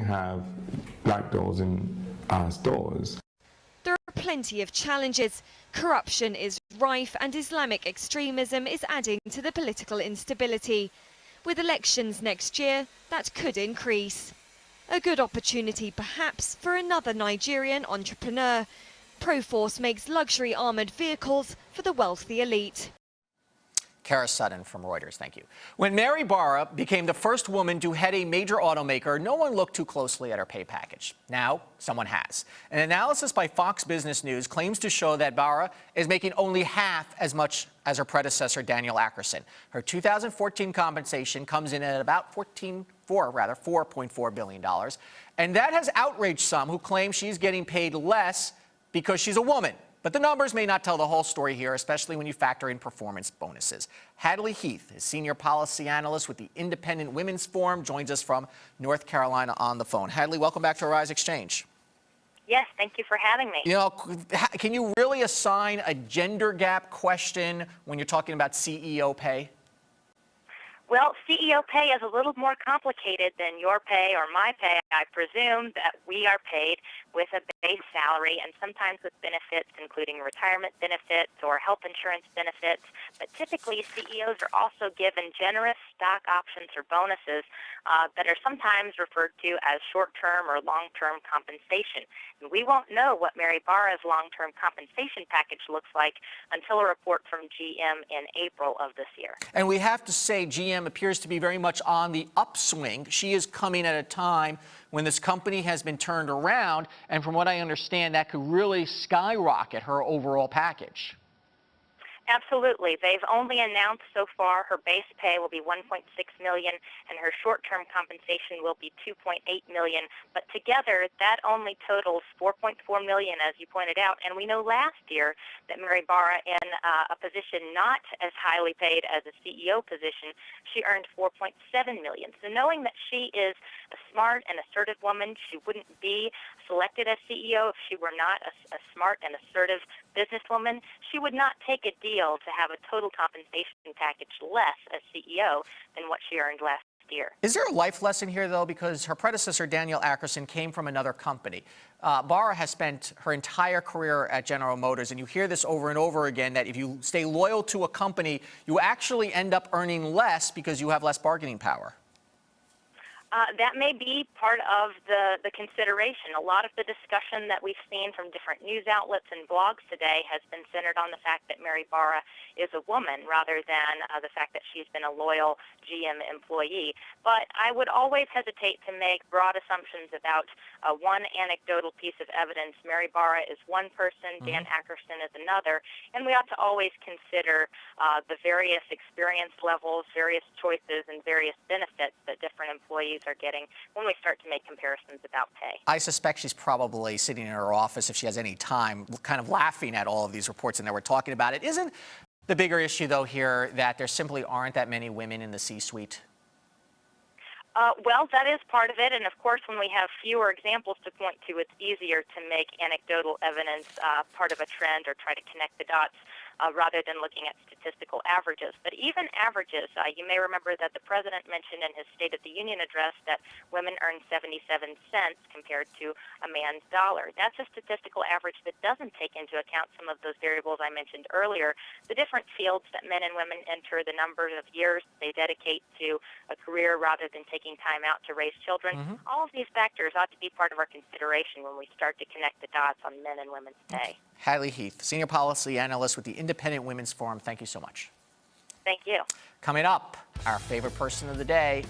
have black doors in our stores. There are plenty of challenges. Corruption is rife and Islamic extremism is adding to the political instability. With elections next year, that could increase. A good opportunity perhaps for another Nigerian entrepreneur. Proforce makes luxury armoured vehicles for the wealthy elite. Kara Sutton from Reuters, thank you. When Mary Barra became the first woman to head a major automaker, no one looked too closely at her pay package. Now, someone has. An analysis by Fox Business News claims to show that Barra is making only half as much as her predecessor, Daniel Akerson. Her 2014 compensation comes in at about $4.4 billion. And that has outraged some who claim she's getting paid less because she's a woman. But the numbers may not tell the whole story here, especially when you factor in performance bonuses. Hadley Heath, a senior policy analyst with the Independent Women's Forum, joins us from North Carolina on the phone. Hadley, welcome back to Arise Exchange. Yes, thank you for having me. You know, can you really assign a gender gap question when you're talking about CEO pay? Well, CEO pay is a little more complicated than your pay or my pay. I presume that we are paid with a base salary and sometimes with benefits, including retirement benefits or health insurance benefits. But typically, CEOs are also given generous stock options or bonuses that are sometimes referred to as short-term or long-term compensation. And we won't know what Mary Barra's long-term compensation package looks like until a report from GM in April of this year. And we have to say GM appears to be very much on the upswing. She is coming at a time when this company has been turned around, and from what I understand, that could really skyrocket her overall package. Absolutely. They've only announced so far her base pay will be $1.6 million and her short-term compensation will be $2.8 million. But together, that only totals $4.4 million, as you pointed out. And we know last year that Mary Barra, in a position not as highly paid as a CEO position, she earned $4.7 million. So knowing that she is a smart and assertive woman, she wouldn't be selected as CEO if she were not a smart and assertive businesswoman. She would not take a deal to have a total compensation package less as CEO than what she earned last year. Is there a life lesson here, though? Because her predecessor, Daniel Akerson, came from another company. Barra has spent her entire career at General Motors, and you hear this over and over again, that if you stay loyal to a company, you actually end up earning less because you have less bargaining power. That may be part of the consideration. A lot of the discussion that we've seen from different news outlets and blogs today has been centered on the fact that Mary Barra is a woman rather than the fact that she's been a loyal GM employee. But I would always hesitate to make broad assumptions about one anecdotal piece of evidence. Mary Barra is one person, Dan Akerson is another, and we ought to always consider the various experience levels, various choices, and various benefits that different employees are getting when we start to make comparisons about pay. I suspect she's probably sitting in her office, if she has any time, kind of laughing at all of these reports and that we're talking about it. Isn't the bigger issue, though, here that there simply aren't that many women in the C-suite? Well, that is part of it, and of course, when we have fewer examples to point to, it's easier to make anecdotal evidence part of a trend or try to connect the dots rather than looking at statistical averages. But even averages, you may remember that the president mentioned in his State of the Union address that women earn 77 cents compared to a man's dollar. That's a statistical average that doesn't take into account some of those variables I mentioned earlier, the different fields that men and women enter, the number of years they dedicate to a career rather than taking time out to raise children. All of these factors ought to be part of our consideration when we start to connect the dots on men and women's pay. Hadley Heath, Senior Policy Analyst with the Independent Women's Forum. Thank you so much. Thank you. Coming up, our favorite person of the day,